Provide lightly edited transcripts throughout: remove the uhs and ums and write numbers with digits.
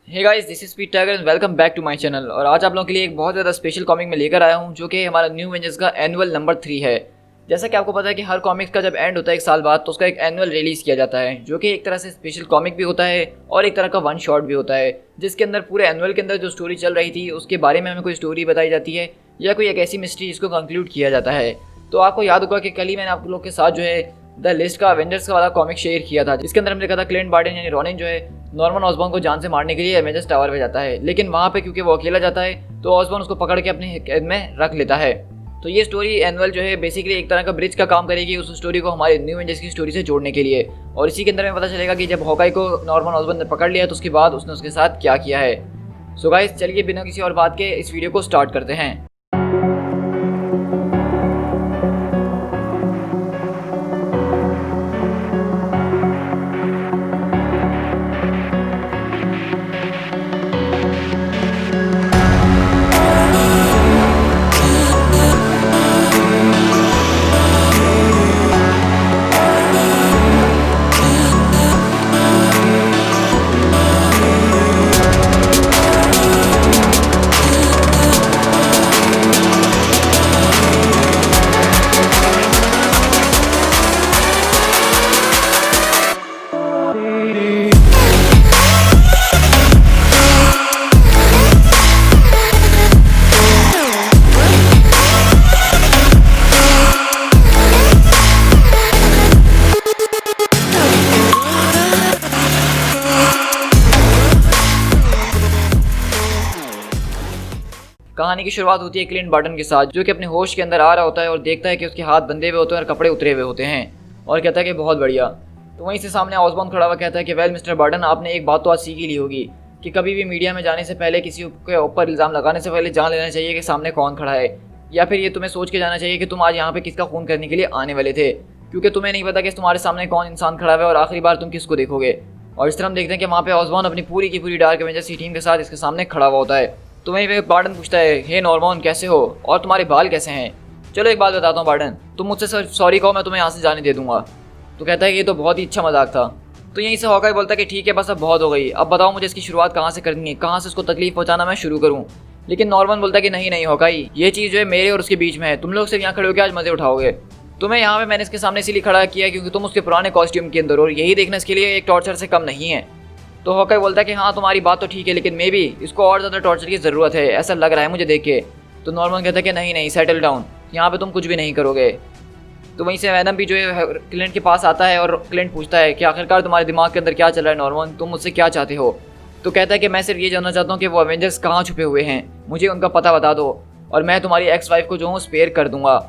Hey guys, this is Pete Tiger and welcome back to my channel. और आज आप लोगों के लिए एक बहुत ज़्यादा स्पेशल कॉमिक में लेकर आया हूं, जो कि हमारा न्यू एवेंजर्स का एनुअल नंबर 3 है। जैसा कि आपको पता है कि हर कॉमिक्स का जब एंड होता है एक साल बाद, तो उसका एक एनुअल रिलीज़ किया जाता है, जो कि एक तरह से स्पेशल कॉमिक भी होता है और एक तरह का वन शॉट भी होता है, जिसके अंदर पूरे एनुअल के अंदर जो स्टोरी चल रही थी उसके बारे में हमें कोई स्टोरी बताई जाती है या कोई एक ऐसी मिस्ट्री जिसको कंक्लूड किया जाता है। तो आपको याद होगा कि कल ही मैंने आप लोग के साथ जो है द लिस्ट का एवेंजर्स का वाला कॉमिक शेयर किया था, जिसके अंदर हमने देखा था क्लिंट बार्टन यानी रॉनिन जो है नॉर्मन ऑसबॉर्न को जान से मारने के लिए एवेंजर्स टावर पे जाता है, लेकिन वहाँ पे क्योंकि वो अकेला जाता है तो ऑसबॉर्न उसको पकड़ के अपने कैद में रख लेता है। तो ये स्टोरी एनुअल जो है बेसिकली एक तरह का ब्रिज का काम करेगी उस स्टोरी को हमारे न्यू एवेंजर्स की स्टोरी से जोड़ने के लिए। और इसी के अंदर में पता चलेगा कि जब हॉकाई को नॉर्मन ऑसबॉर्न ने पकड़ लिया तो उसके बाद उसने उसके साथ क्या किया है। सो गाइस, चलिए बिना किसी और बात के इस वीडियो को स्टार्ट करते हैं। कहानी की शुरुआत होती है क्लिंट बार्टन के साथ, जो कि अपने होश के अंदर आ रहा होता है और देखता है कि उसके हाथ बंधे हुए होते हैं और कपड़े उतरे हुए होते हैं, और कहता है कि बहुत बढ़िया। तो वहीं से सामने ऑसबॉर्न खड़ा हुआ कहता है कि वेल मिस्टर बार्टन, आपने एक बात तो आज सीख ही ली होगी कि कभी भी मीडिया में जाने से पहले, किसी के ऊपर इल्ज़ाम लगाने से पहले जान लेना चाहिए कि सामने कौन खड़ा है, या फिर ये तुम्हें सोच के जाना चाहिए कि तुम आज यहाँ पे किसका खून करने के लिए आने वाले थे, क्योंकि तुम्हें नहीं पता कि तुम्हारे सामने कौन इंसान खड़ा है और आखिरी बार तुम किसको देखोगे। और इस तरह हम देखते हैं कि वहाँ पे ऑसबॉर्न अपनी पूरी की पूरी डार्क एवेंजर्स की टीम के साथ इसके सामने खड़ा हुआ होता है। तो वहीं पे बार्टन पूछता है, हे नॉर्मन कैसे हो और तुम्हारे बाल कैसे हैं। चलो एक बात बताता हूँ बार्टन, तुम मुझसे सॉरी कहो, मैं तुम्हें यहाँ से जाने दे दूंगा। तो कहता है कि ये तो बहुत ही अच्छा मजाक था। तो यहीं से हॉकाई बोलता है कि ठीक है बस अब बहुत हो गई, अब बताओ मुझे इसकी शुरुआत कहाँ से करनी है, कहाँ से उसको तकलीफ पहुँचाना मैं शुरू करूँ। लेकिन नॉर्मन बोलता है कि नहीं नहीं हॉकाई, ये चीज़ जो है मेरे और उसके बीच में है, तुम लोग सिर्फ यहाँ खड़े होकर आज मजे उठाओगे। तुम्हें यहाँ पे मैंने इसके सामने इसीलिए खड़ा किया क्योंकि तुम उसके पुराने कॉस्ट्यूम के अंदर, और यही देखना इसके लिए एक टॉर्चर से कम नहीं है। तो हॉकाई बोलता है कि हाँ तुम्हारी बात तो ठीक है, लेकिन मे भी इसको और ज़्यादा टॉर्चर की ज़रूरत है, ऐसा लग रहा है मुझे देख के। तो नॉर्मन कहता है कि नहीं नहीं सेटल डाउन, यहाँ पे तुम कुछ भी नहीं करोगे। तो वहीं से वैनम भी जो है क्लिंट के पास आता है और क्लिंट पूछता है कि आखिरकार तुम्हारे दिमाग के अंदर क्या चल रहा है नॉर्मन, तुम मुझसे क्या चाहते हो। तो कहता है कि मैं सिर्फ ये जानना चाहता हूँ कि वो एवेंजर्स कहाँ छुपे हुए हैं, मुझे उनका पता बता दो और मैं तुम्हारी एक्स वाइफ को जो हूँ स्पेयर कर दूंगा।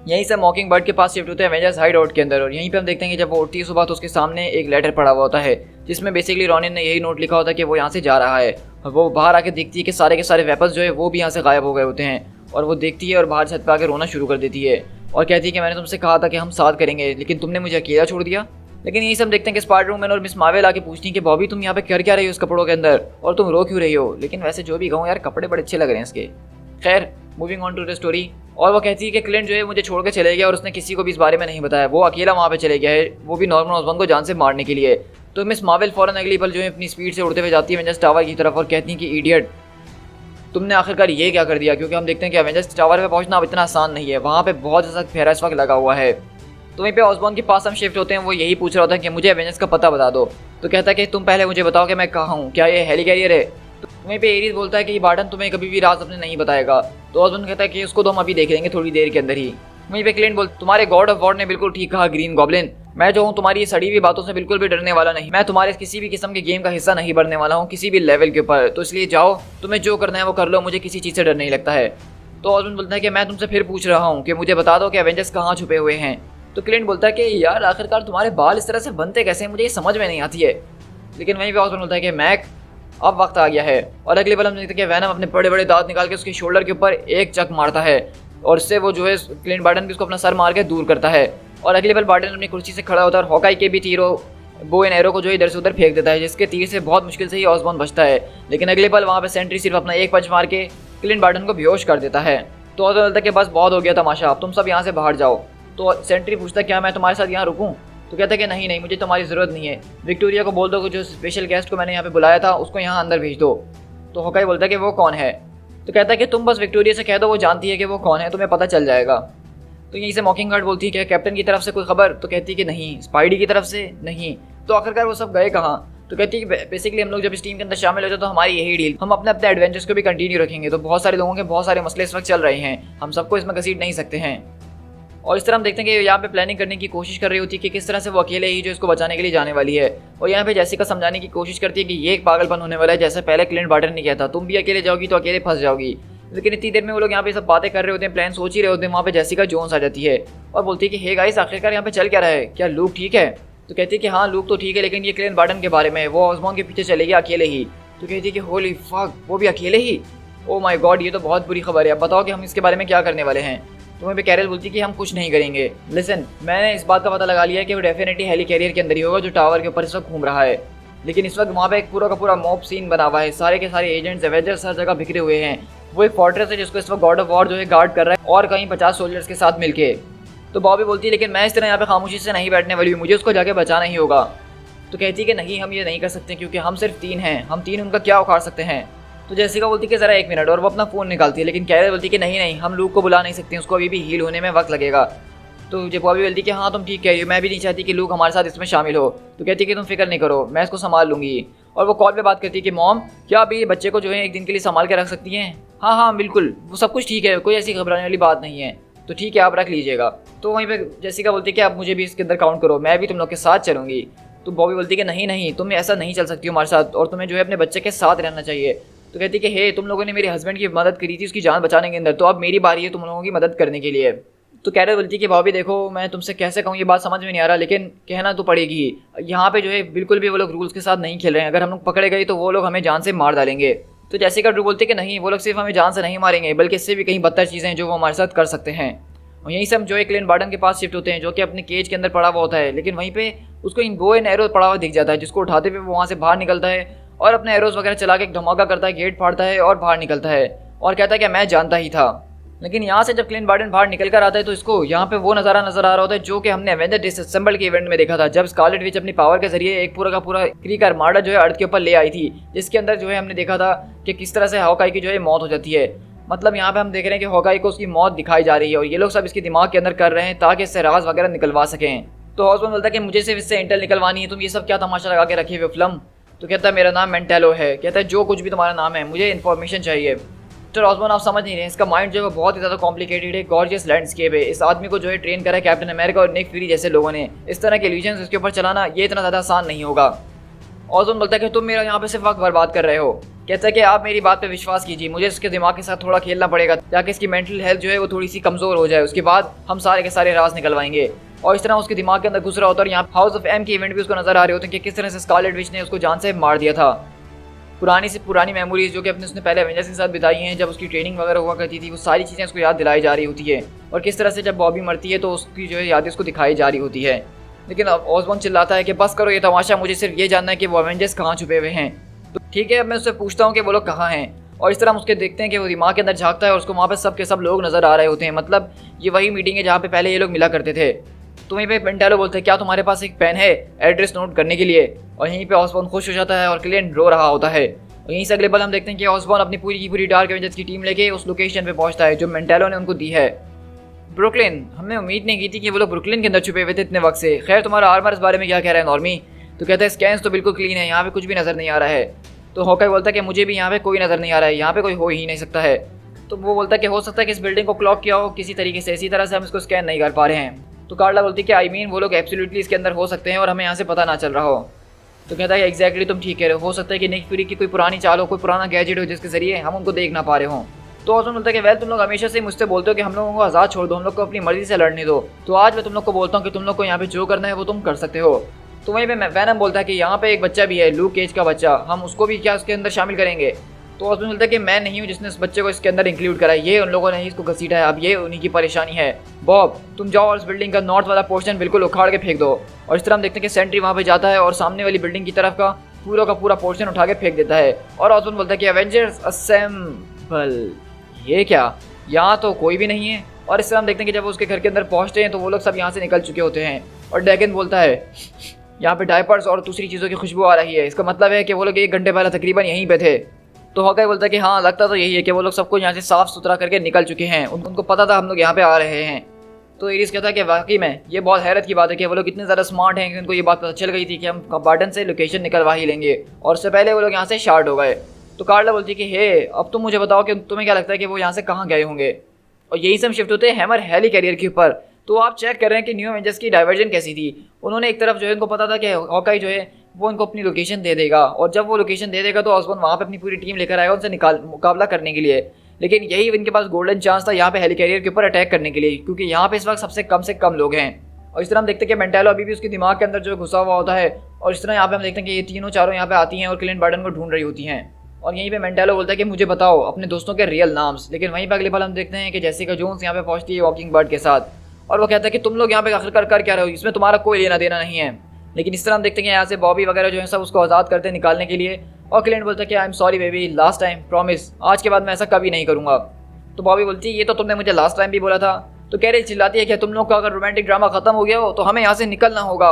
यहीं से मॉकिंग बर्ड के पास शिफ्ट होते हैं एवेंजर्स हाइड आउट के अंदर, और यहीं पे हम देखते हैं कि जब वो उठती है सुबह तो उसके सामने एक लेटर पड़ा हुआ होता है, जिसमें बेसिकली रॉनिन ने यही नोट लिखा होता है कि वो यहाँ से जा रहा है। और वो बाहर आके देखती है कि सारे के सारे वेपन्स जो है वो भी यहाँ से गायब हो गए होते हैं, और वो देखती है और बाहर छत पे आके रोना शुरू कर देती है और कहती है कि मैंने तुमसे कहा था कि हम साथ करेंगे, लेकिन तुमने मुझे अकेला छोड़ दिया। लेकिन यही सब देखते हैं कि स्पाइडर-वुमन और मिस मार्वल आके पूछती हैं कि बॉबी तुम यहाँ पे कर क्या रही हो इस कपड़ों के अंदर, और तुम रो क्यों रही हो। लेकिन वैसे जो भी कहूँ यार, कपड़े बड़े अच्छे लग रहे हैं इसके। खैर moving on to the story. और वो कहती है कि क्लिंट जो है मुझे छोड़ के चले गया और उसने किसी को भी इस बारे में नहीं बताया, वो अकेला वहाँ पे चले गया है, वो भी नॉर्मन ऑसबॉर्न को जान से मारने के लिए। तो मिस मार्वल फौरन अगली पल जो है अपनी स्पीड से उड़ते हुए जाती है एवेंजर्स टावर की तरफ और कहती है कि इडियट, तुमने आखिरकार ये क्या कर दिया, क्योंकि हम देखते हैं कि एवेंजर्स टावर पे पहुंचना अब इतना आसान नहीं है, वहाँ पे बहुत ज़्यादा फेरा इस वक्त लगा हुआ है। तो वहीं पे ऑसबॉर्न के पास हम शिफ्ट होते हैं, वो यही पूछ रहा होता है कि मुझे एवेंजर्स का पता बता दो। तो कहता है कि तुम पहले मुझे बताओ कि मैं कहाँ हूँ, क्या ये हेली कैरियर है। तो वहीं पे एरीज बोलता है कि बार्टन तुम्हें कभी भी राज अपने नहीं बताएगा। तो ऑसबॉर्न कहता है कि उसको तो हम अभी देख लेंगे थोड़ी देर के अंदर ही। वहीं पे क्लिंट बोलता, तुम्हारे गॉड ऑफ वॉर ने बिल्कुल ठीक कहा ग्रीन गॉब्लिन, मैं जो हूँ तुम्हारी सड़ी हुई बातों से बिल्कुल भी डरने वाला नहीं, मैं तुम्हारे किसी भी किस्म के गेम का हिस्सा नहीं बनने वाला हूँ किसी भी लेवल के ऊपर, तो इसलिए जाओ तुम्हें जो करना है वो कर लो, मुझे किसी चीज़ से डर नहीं लगता है। तो ऑसबॉर्न बोलता है कि मैं तुमसे फिर पूछ रहा हूँ कि मुझे बता दो कि एवेंजर्स कहाँ छुपे हुए हैं। तो क्लिंट बोलता है कि यार आखिरकार तुम्हारे बाल इस तरह से बनते कैसे हैं, मुझे ये समझ में नहीं आती है। लेकिन वहीं पे ऑसबॉर्न बोलता है कि मैक अब वक्त आ गया है, और अगले पल हम देखते हैं कि वैनम अपने बड़े बड़े दांत निकाल के उसके शोल्डर के ऊपर एक चक मारता है, और इससे वो जो है क्लिंट बार्टन भी उसको अपना सर मार के दूर करता है। और अगले पल बार्टन अपनी कुर्सी से खड़ा होता है और हॉकाई के भी तीरों बो एंड एरो को जो इधर से उधर फेंक देता है, जिसके तीर से बहुत मुश्किल से ही ऑसबॉर्न बचता है। लेकिन अगले पल वहाँ पे सेंट्री सिर्फ अपना एक पंच मार के क्लिंट बार्टन को बेहोश कर देता है। तो ऑसबॉर्न बोलता है कि बस बहुत हो गया तमाशा, अब तुम सब यहाँ से बाहर जाओ। तो सेंट्री पूछता है क्या मैं तुम्हारे साथ यहाँ रुकूँ। तो कहता है कि नहीं नहीं, मुझे तुम्हारी ज़रूरत नहीं है, विक्टोरिया को बोल दो कि जो स्पेशल गेस्ट को मैंने यहाँ पे बुलाया था उसको यहाँ अंदर भेज दो। तो हॉकाई बोलता है कि वो कौन है? तो कहता है कि तुम बस विक्टोरिया से कह दो, वो जानती है कि वो कौन है, तुम्हें पता चल जाएगा। तो यहीं से मॉकिंगबर्ड बोलती है कि कैप्टन की तरफ से कोई खबर? तो कहती है कि नहीं। स्पाइडी की तरफ से? नहीं। तो आखिरकार वो सब गए कहाँ? तो कहती है कि बेसिकली हम लोग जब इस टीम के अंदर शामिल होते हैं तो हमारी यही डील, हम अपने अपने एडवेंचर्स को भी कंटिन्यू रखेंगे। तो बहुत सारे लोगों के बहुत सारे मसले इस वक्त चल रहे हैं, हम सबको इसमें घसीट नहीं सकते हैं। और इस तरह हम देखते हैं कि यहाँ पे प्लानिंग करने की कोशिश कर रही होती है कि किस तरह से वो अकेले ही जो इसको बचाने के लिए जाने वाली है। और यहाँ पे जैसिका समझाने की कोशिश करती है कि ये एक पागलपन होने वाला है, जैसे पहले क्लिंट बार्टन ने किया था, तुम भी अकेले जाओगी तो अकेले फंस जाओगी। लेकिन इतनी देर में वो लोग यहाँ पे सब बातें कर रहे होते हैं, प्लान सोच ही रहे होते हैं, वहाँ पे जैसिका जोन्स आ जाती है और बोलती है कि हे गाइस, आखिरकार यहाँ पे चल क्या रहा है, क्या लूक ठीक है? तो कहती है कि हाँ लूक तो ठीक है, लेकिन ये क्लिंट बार्टन के बारे में, वो ऑसबॉर्न के पीछे चलेगी अकेले ही। तो कहती है कि होली फक, वो भी अकेले ही? ओ माय गॉड, ये तो बहुत बुरी खबर है, अब बताओ कि हम इसके बारे में क्या करने वाले हैं। तो वहीं पे कैरल बोलती है कि हम कुछ नहीं करेंगे। लिसन, मैंने इस बात का पता लगा लिया है कि वो डेफिनेटली हेली कैरियर के अंदर ही होगा जो टावर के ऊपर इस वक्त घूम रहा है। लेकिन इस वक्त वहाँ पे एक पूरा का पूरा मॉब सीन बना हुआ है, सारे के सारे एजेंट्स एवेंजर्स हर जगह बिखरे हुए हैं। वो एक फोर्ट्रेस है जिसको इस वक्त गॉड ऑफ वॉर जो है गार्ड कर रहा है, और कहीं 50 सोल्जर्स के साथ मिलके। तो बॉबी बोलती है लेकिन मैं इस तरह यहाँ पे खामोशी से नहीं बैठने वाली हूँ, मुझे उसको जाके बचाना ही होगा। तो कहती है कि नहीं, हम ये नहीं कर सकते क्योंकि हम सिर्फ 3 हैं, हम 3 उनका क्या उखाड़ सकते हैं। तो जैसिका बोलती है कि ज़रा 1 मिनट, और वो अपना फ़ोन निकालती है। लेकिन कैरल बोलती है कि नहीं नहीं, हम लूक को बुला नहीं सकते, उसको अभी भी हील होने में वक्त लगेगा। तो जब बॉबी बोलती है कि हाँ तुम ठीक कह रही हो, मैं भी नहीं चाहती कि लूक हमारे साथ इसमें शामिल हो। तो कहती है कि तुम फिक्र नहीं करो, मैं इसको संभाल लूँगी। और वो कॉल पे बात करती है कि मॉम, क्या अभी ये बच्चे को जो है 1 दिन के लिए संभाल के रख सकती हैं? हाँ हाँ बिल्कुल, वो सब कुछ ठीक है, कोई ऐसी घबराने वाली बात नहीं है। तो ठीक है, आप रख लीजिएगा। तो वहीं पे जैसिका बोलती है कि आप मुझे भी इसके अंदर काउंट करो, मैं भी तुम लोग के साथ चलूँगी। तो बॉबी बोलती है कि नहीं नहीं, तुम ऐसा नहीं चल सकती हो हमारे साथ, और तुम्हें जो है अपने बच्चे के साथ रहना चाहिए। तो कहती है कि हे, तुम लोगों ने मेरे हस्बैंड की मदद करी थी उसकी जान बचाने के अंदर, तो अब मेरी बारी है तुम लोगों की मदद करने के लिए। तो कैरल बोलती है कि बॉबी देखो, मैं तुमसे कैसे कहूँ, ये बात समझ में नहीं आ रहा, लेकिन कहना तो पड़ेगी। यहाँ पे जो है बिल्कुल भी वो लोग रूल्स के साथ नहीं खेल रहे हैं, अगर हम लोग पकड़े गए तो वो लोग हमें जान से मार डालेंगे। तो जैसिका ड्रू बोलती है कि नहीं, वो लोग सिर्फ हमें जान से नहीं मारेंगे, बल्कि इससे भी कहीं बदतर चीज़ें हैं जो वो हमारे साथ कर सकते हैं। और यहीं से हम जो है क्लिंट बार्टन के पास शिफ्ट होते हैं, जो कि अपने केज के अंदर पड़ा हुआ होता है। लेकिन वहीं पे उसको इन बो एंड एरो पड़ा हुआ दिख जाता है, जिसको उठाते हुए वो वहाँ से बाहर निकलता है और अपने एरोज वगैरह चला के एक धमाका करता है, गेट फाड़ता है और बाहर निकलता है और कहता है कि मैं जानता ही था। लेकिन यहाँ से जब क्लिंट बार्टन बाहर निकल कर आता है तो इसको यहाँ पे वो नज़ारा नजर आ रहा होता है जो कि हमने एवेंजर डिसअसेंबल के इवेंट में देखा था, जब स्कारलेट विच अपनी पावर के जरिए एक पूरा का पूरा क्रीक आर्माडा जो है अर्थ के ऊपर ले आई थी, जिसके अंदर जो है हमने देखा था कि किस तरह से हॉकाई की जो है मौत हो जाती है। मतलब यहाँ पे हम देख रहे हैं कि हॉकाई को उसकी मौत दिखाई जा रही है और ये लोग सब इसके दिमाग के अंदर कर रहे हैं ताकि इससे राज वगैरह निकलवा सकें। तो ऑसबॉर्न बोलता है कि मुझे सिर्फ इससे इंटेल निकलवानी है, तुम ये सब क्या तमाशा लगा के रखे हुए फिल्म। तो कहता है मेरा नाम मेंटेलो है। कहता है जो कुछ भी तुम्हारा नाम है, मुझे इन्फॉर्मेशन चाहिए। तो ऑसबॉर्न आप समझ नहीं रहे, इसका माइंड जो है वो बहुत ही ज़्यादा कॉम्प्लिकेटेड है, गॉर्जियस लैंडस्केप है। इस आदमी को जो है ट्रेन करा है कैप्टन अमेरिका और निक फ्यूरी जैसे लोगों ने, इस तरह के इल्यूजन्स इसके ऊपर चलाना ये इतना ज़्यादा आसान नहीं होगा। ऑसबॉर्न बोलता है कि तुम मेरा यहाँ पे सिर्फ वक्त बर्बाद कर रहे हो। कहता है कि आप मेरी बात पे विश्वास कीजिए, मुझे इसके दिमाग के साथ थोड़ा खेलना पड़ेगा ताकि इसकी मेंटल हेल्थ जो है वो थोड़ी सी कमज़ोर हो जाए, उसके बाद हम सारे के सारे राज निकलवाएंगे। और इस तरह उसके दिमाग के अंदर घुस रहा होता है। और यहाँ हाउस ऑफ एम के इवेंट भी उसको नजर आ रहे होते हैं कि किस तरह से स्कारलेट विच ने उसको जान से मार दिया था। पुरानी से पुरानी मेमोरीज जो कि अपने उसने पहले एवेंजर्स के साथ बिताई हैं, जब उसकी ट्रेनिंग वगैरह हुआ करती थी, वो सारी चीज़ें उसको याद दिलाई जा रही होती है। और किस तरह से जब बॉबी मरती है तो उसकी जो है यादें उसको दिखाई जा रही होती है। लेकिन अब ऑसबॉर्न चिल्लाता है कि बस करो ये तमाशा, मुझे सिर्फ ये जानना है कि वो एवेंजर्स कहाँ छुपे हुए हैं। तो ठीक है, अब मैं उससे पूछता हूँ कि वो लोग कहाँ हैं। और इस तरह हम उसके देखते हैं कि वो दिमाग के अंदर झांकता है और उसको वहाँ पर सब के सब लोग नजर आ रहे होते हैं। मतलब ये वही मीटिंग है जहाँ पे पहले ये लोग मिला करते थे। तो वहीं पे मेंटेलो बोलते हैं क्या तुम्हारे पास एक पेन है एड्रेस नोट करने के लिए। और यहीं पे ऑसबॉर्न खुश हो जाता है और क्लिंट रो रहा होता है। और यहीं से अगले पल हम देखते हैं कि ऑसबॉर्न अपनी पूरी की पूरी डार्क एवेंजर्स की टीम लेके उस लोकेशन पे पहुंचता है जो मेंटेलो ने उनको दी है, ब्रुकलिन। हमने उम्मीद नहीं की थी कि वो लोग ब्रुकलिन के अंदर छुपे हुए थे इतने वक्त से। खैर तुम्हारा आर्मर इस बारे में क्या कह रहा है नॉर्मी। तो कहता है स्कैन्स तो बिल्कुल क्लीन है, यहाँ पे कुछ भी नजर नहीं आ रहा है। तो हॉकाई बोलता है कि मुझे भी यहाँ पे कोई नजर नहीं आ रहा है, यहाँ पे कोई हो ही नहीं सकता है। तो वो बोलता है कि हो सकता है कि इस बिल्डिंग को क्लॉक किया हो किसी तरीके से, इसी तरह से हम इसको स्कैन नहीं कर पा रहे हैं। तो कार्ला बोलती है कि आई मीन वो लोग एब्सोल्युटली इसके अंदर हो सकते हैं और हमें यहाँ से पता ना चल रहा हो। तो कहता है एग्जैक्टली तुम ठीक कह रहे हो सकता है कि निक फ्यूरी की कोई पुरानी चाल हो, कोई पुराना गैजेट हो जिसके जरिए हम उनको देख ना पा रहे हों। तो ऑसबॉर्न बोलता है कि वेल तुम लोग हमेशा से मुझसे बोलते हो कि हम लोगों को आज़ाद छोड़ दो, हम लोग को अपनी मर्जी से लड़ने दो। तो आज मैं तुम लोग को बोलता हूँ कि तुम लोग को यहाँ पे जो करना है वो तुम कर सकते हो। तो वहीं पे वैनम बोलता है कि यहाँ पे एक बच्चा भी है, लूक केज का बच्चा, हम उसको भी क्या उसके अंदर शामिल करेंगे। तो ऑसबॉर्न बोलता है कि मैं नहीं हूँ जिसने इस बच्चे को इसके अंदर इंक्लूड करा है, ये उन लोगों ने ही इसको घसीटा है, अब ये उन्हीं की परेशानी है। बॉब तुम जाओ और इस बिल्डिंग का नॉर्थ वाला पोर्शन बिल्कुल उखाड़ के फेंक दो। और इस तरह हम देखते हैं कि सेंट्री वहाँ पे जाता है और सामने वाली बिल्डिंग की तरफ का पूरा पोर्शन उठा के फेंक देता है। और ऑसबॉर्न बोलता है कि एवेंजर्स असेंबल। ये क्या, यहाँ तो कोई भी नहीं है। और इस तरह हम देखते हैं कि जब वो उसके घर के अंदर पहुंचते हैं तो वो लोग सब यहाँ से निकल चुके होते हैं और डैगन बोलता है यहाँ पे डायपर्स और दूसरी चीज़ों की खुशबू आ रही है, इसका मतलब है कि वो लोग 1 घंटे पहले तकरीबन यहीं पे थे। तो हॉकाई बोलता है कि हाँ लगता तो यही है कि वो लोग सबको यहाँ से साफ सुथरा करके निकल चुके हैं, उनको पता था हम लोग यहाँ पे आ रहे हैं। तो एरिस कहता है कि वाकई में ये बहुत हैरत की बात है कि वो लोग इतने ज़्यादा स्मार्ट हैं कि उनको ये बात पता चल गई थी कि हम बार्डन से लोकेशन निकलवा ही लेंगे और उससे पहले वो लोग यहाँ से शार्ट हो गए। तो कार्ला बोलती है कि हे अब तुम मुझे बताओ कि तुम्हें क्या लगता है कि वो यहाँ से कहाँ गए होंगे। और यहीं से हम शिफ्ट होते हैं हैमर हेली कैरियर के ऊपर। तो आप चेक कर रहे हैं कि न्यू एवेंजर्स की डाइवर्जन कैसी थी। उन्होंने एक तरफ जो है उनको पता था कि हॉकाई जो है वो उनको अपनी लोकेशन दे देगा और जब वो लोकेशन दे देगा तो ऑसबॉर्न वहाँ पे अपनी पूरी टीम लेकर आएगा उनसे मुकाबला करने के लिए। लेकिन यही इनके पास गोल्डन चांस था यहाँ पे हेली कैरियर के ऊपर अटैक करने के लिए, क्योंकि यहाँ पे इस वक्त सबसे कम लोग हैं। और इस तरह हम देखते हैं कि मेंटेलो अभी भी उसके दिमाग के अंदर जो घुसा हुआ होता है और इस तरह यहाँ पे हम देखते हैं कि ये तीनों चारों यहाँ पे आती हैं और क्लिंट बार्डन को ढूंढ रही होती हैं। और यहीं पे मेंटेलो बोलता है कि मुझे बताओ अपने दोस्तों के रियल नाम्स। लेकिन वहीं पे अगले पल हम देखते हैं कि जेसिका जोन्स यहाँ पे पहुंचती है वॉकिंग बर्ड के साथ और वो कहता है कि तुम लोग यहाँ पे आखिरकार कर क्या रहे हो, इसमें तुम्हारा कोई लेना देना नहीं है। लेकिन इस तरह हम देखते हैं कि यहाँ से बॉबी वगैरह जो है सब उसको आज़ाद करते हैं निकालने के लिए। और क्लिंट बोलता है कि I am sorry baby, last time, promise, आज के बाद मैं ऐसा कभी नहीं करूँगा। तो बॉबी बोलती है ये तो तुमने मुझे लास्ट टाइम भी बोला था। तो कैरेल चिल्लाती है कि तुम लोग का अगर रोमांटिक ड्रामा खत्म हो गया हो तो हमें यहाँ से निकलना होगा।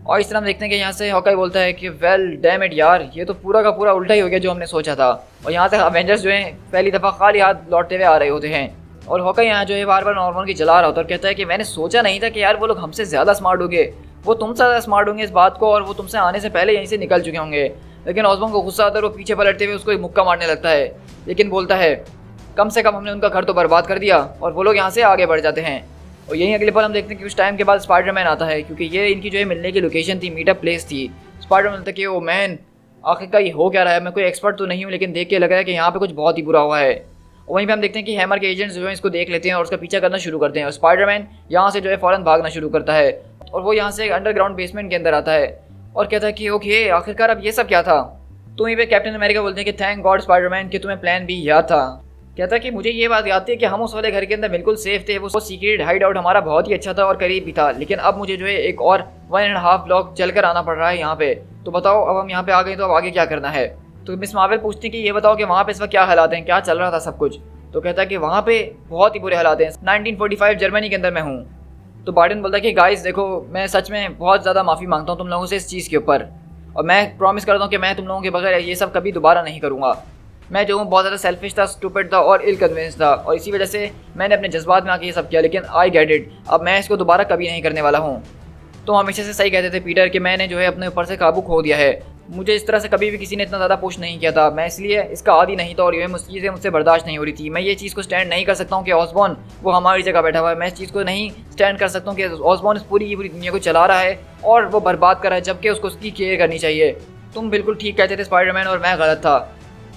और इस तरह हम देखते हैं कि यहाँ से हॉकाई बोलता है कि वेल डैम इट यार, ये तो पूरा का पूरा उल्टा ही हो गया जो हमने सोचा था। और यहाँ से अवेंजर्स जो है पहली दफ़ा खाली हाथ लौटते हुए आ रहे होते हैं और हॉकाई यहाँ जो है बार बार नॉर्मल की जला रहा होता है और कहता है कि मैंने सोचा नहीं था कि यार वो लोग हमसे ज़्यादा स्मार्ट होंगे, वो तुमसे ज़्यादा स्मार्ट होंगे इस बात को और वो तुमसे आने से पहले यहीं से निकल चुके होंगे। लेकिन ऑसबॉर्न को गुस्सा आता है और वो पीछे पलटते हुए उसको एक मुक्का मारने लगता है, लेकिन बोलता है कम से कम हमने उनका घर तो बर्बाद कर दिया। और वो लोग यहाँ से आगे बढ़ जाते हैं। और यहीं अगले पल हम देखते हैं कि उस टाइम के बाद स्पाइडरमैन आता है, क्योंकि ये इनकी जो है मिलने की लोकेशन थी, मीटअप प्लेस थी। स्पाइडरमैन बोलता है कि ओ मैन आखिरकार ये हो क्या रहा है, मैं कोई एक्सपर्ट तो नहीं हूँ लेकिन देख के लग रहा है कि यहाँ पे कुछ बहुत ही बुरा हुआ है। और वहीं पे हम देखते हैं कि हैमर के एजेंट्स जो है इसको देख लेते हैं और उसका पीछा करना शुरू करते हैं और स्पाइडरमैन यहाँ से जो है फ़ौरन भागना शुरू करता है और वो यहाँ से एक अंडरग्राउंड बेसमेंट के अंदर आता है और कहता है कि ओके आखिरकार अब ये सब क्या था। तो वहीं पे कैप्टन अमेरिका बोलते हैं कि थैंक गॉड स्पाइडरमैन कि तुम्हें प्लान भी याद था। कहता है कि मुझे ये बात याद थी कि हम उस वाले घर के अंदर बिल्कुल सेफ थे, वो सीक्रेट हाइड आउट हमारा बहुत ही अच्छा था और करीब भी था, लेकिन अब मुझे जो है एक और 1.5 ब्लॉक चलकर आना पड़ रहा है यहाँ पे। तो बताओ अब हम यहाँ पे आ गए तो अब आगे क्या करना है। तो मिस मार्वल पूछती कि ये बताओ कि वहाँ पे इस वक्त क्या हालात हैं, क्या चल रहा था सब कुछ। तो कहता है कि वहाँ पे बहुत ही बुरे हालात हैं, 1945 जर्मनी के अंदर मैं हूँ। तो बार्डन बोलता है कि गाइस देखो मैं सच में बहुत ज़्यादा माफ़ी मांगता हूँ तुम लोगों से इस चीज़ के ऊपर और मैं प्रॉमिस करता हूँ कि मैं तुम लोगों के बगैर ये सब कभी दोबारा नहीं करूँगा। मैं जो हूँ बहुत ज़्यादा सेल्फिश था, स्टूपिड था और इल कन्विंस था और इसी वजह से मैंने अपने जज्बात में आके ये सब किया, लेकिन आई गेट इट, अब मैं इसको दोबारा कभी नहीं करने वाला हूँ। तो हमेशा से सही कहते थे पीटर कि मैंने जो है अपने ऊपर से काबू खो दिया है, मुझे इस तरह से कभी भी किसी ने इतना ज़्यादा पुश नहीं किया था, मैं इसलिए इसका आदी नहीं था और ये चीज़ें मुझसे बर्दाश्त नहीं हो रही थी। मैं ये चीज़ को स्टैंड नहीं कर सकता हूँ कि ऑसबॉर्न वो हमारी जगह बैठा हुआ है, मैं इस चीज़ को नहीं स्टैंड कर सकता हूँ कि ऑसबॉर्न इस पूरी दुनिया को चला रहा है और वो बर्बाद कर रहा है, जबकि उसको उसकी केयर करनी चाहिए। तुम बिल्कुल ठीक कहते थे स्पाइडरमैन और मैं गलत था,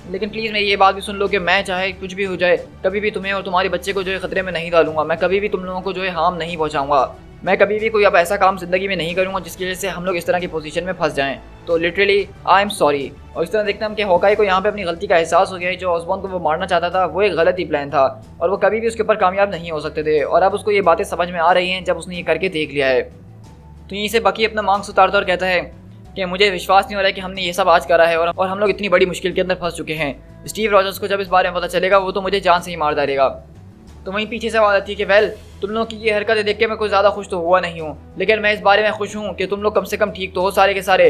लेकिन प्लीज़ मेरी ये बात भी सुन लो कि मैं चाहे कुछ भी हो जाए कभी भी तुम्हें और तुम्हारे बच्चे को जो है खतरे में नहीं डालूंगा, मैं कभी भी तुम लोगों को जो है हार्म नहीं पहुंचाऊंगा, मैं कभी भी कोई अब ऐसा काम ज़िंदगी में नहीं करूंगा जिसकी वजह से हम लोग इस तरह की पोजीशन में फंस जाएं। तो लिटरली आई एम सॉरी। और इस तरह देखते हैं हम कि हॉकाई को यहाँ पे अपनी गलती का एहसास हो गया है, जो ऑसबॉर्न को वो मारना चाहता था वो एक गलत ही प्लान था और वो कभी भी उसके ऊपर कामयाब नहीं हो सकते थे और अब उसको ये बातें समझ में आ रही हैं जब उसने ये करके देख लिया है। तो यहीं से बकी अपना मार्क्स उतारता और कहता है कि मुझे विश्वास नहीं हो रहा है कि हमने ये सब आज करा है और हम लोग इतनी बड़ी मुश्किल के अंदर फंस चुके हैं। स्टीव रॉजर्स को जब इस बारे में पता चलेगा वो तो मुझे जान से ही मार डालेगा। तो वहीं पीछे से आवाज़ आती है कि वेल तुम लोगों की ये हरकतें देख के मैं कुछ ज़्यादा खुश तो हुआ नहीं हूँ, लेकिन मैं इस बारे में खुश हूँ कि तुम लोग कम से कम ठीक तो हो सारे के सारे।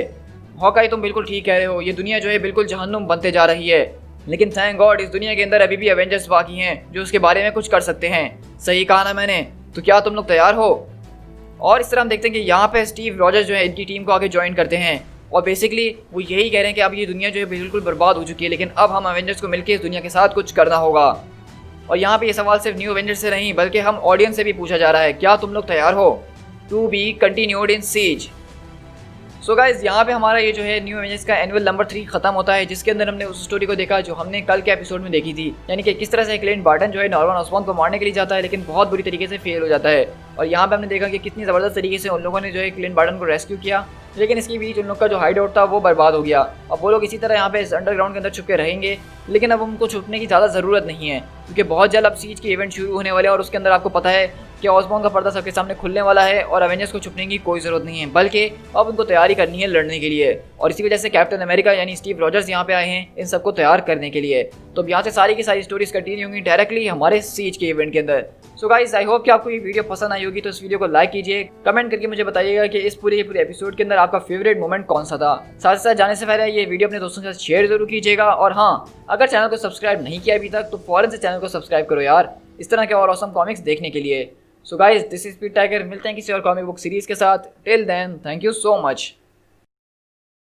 हॉकाई तुम बिल्कुल ठीक कह रहे हो, ये दुनिया जो है बिल्कुल जहन्नुम बनते जा रही है, लेकिन थैंक गॉड इस दुनिया के अंदर अभी भी एवेंजर्स बाकी हैं जो उसके बारे में कुछ कर सकते हैं। सही कहा ना मैंने? तो क्या तुम लोग तैयार हो? और इस तरह हम देखते हैं कि यहाँ पे स्टीव रॉजर्स जो है इनकी टीम को आगे ज्वाइन करते हैं और बेसिकली वो यही कह रहे हैं कि अब ये दुनिया जो है बिल्कुल बर्बाद हो चुकी है, लेकिन अब हम एवेंजर्स को मिलकर इस दुनिया के साथ कुछ करना होगा। और यहाँ पे ये सवाल सिर्फ न्यू एवेंजर्स से नहीं बल्कि हम ऑडियंस से भी पूछा जा रहा है, क्या तुम लोग तैयार हो to be continued in seas. So guys यहाँ पे हमारा ये जो है न्यू एवेंजर्स का एनुअल नंबर 3 खत्म होता है, जिसके अंदर हमने उस स्टोरी को देखा जो हमने कल के एपिसोड में देखी थी, यानी कि किस तरह से क्लिंट बार्टन जो है नॉर्मन ऑसबॉर्न को मारने के लिए जाता है लेकिन बहुत बुरी तरीके से फेल हो जाता है। और यहाँ पे हमने देखा कि कितनी ज़बरदस्त तरीके से उन लोगों ने जो है क्लिंट बार्टन को रेस्क्यू किया, लेकिन इसके बीच उन लोग का जो हाइड आउट था वो बर्बाद हो गया। अब वो लोग इसी तरह यहाँ पे इस अंडरग्राउंड के अंदर छुप के रहेंगे, लेकिन अब उनको छुपने की ज़्यादा ज़रूरत नहीं है क्योंकि बहुत जल्द अब सीज के इवेंट शुरू होने वाले हैं और उसके अंदर आपको पता है कि ऑसबॉर्न का पर्दा सबके सामने खुलने वाला है और एवेंजर्स को छुपने की कोई ज़रूरत नहीं है, बल्कि अब उनको तैयारी करनी है लड़ने के लिए। और इसी वजह से कैप्टन अमेरिका यानी स्टीव रॉजर्स यहाँ पे आए हैं इन सबको तैयार करने के लिए। तो अब यहाँ से सारी की सारी स्टोरीज कंटिन्यू होंगी डायरेक्टली हमारे सीज के इवेंट के अंदर। सो गाइस आई होप कि आपको ये वीडियो पसंद आई होगी, तो इस वीडियो को लाइक कीजिए, कमेंट करके मुझे बताइएगा कि इस पूरे एपिसोड के अंदर आपका फेवरेट मोमेंट कौन सा था। साथ ही साथ जाने से पहले ये वीडियो अपने दोस्तों के साथ शेयर जरूर कीजिएगा, और हाँ, अगर चैनल को सब्सक्राइब नहीं किया अभी तक तो फौरन से चैनल को सब्सक्राइब करो यार, इस तरह के और ऑसम कॉमिक्स देखने के लिए। So guys, this is Speed Tiger, मिलते हैं किसी और कॉमिक बुक सीरीज के साथ। Till then, thank you so much.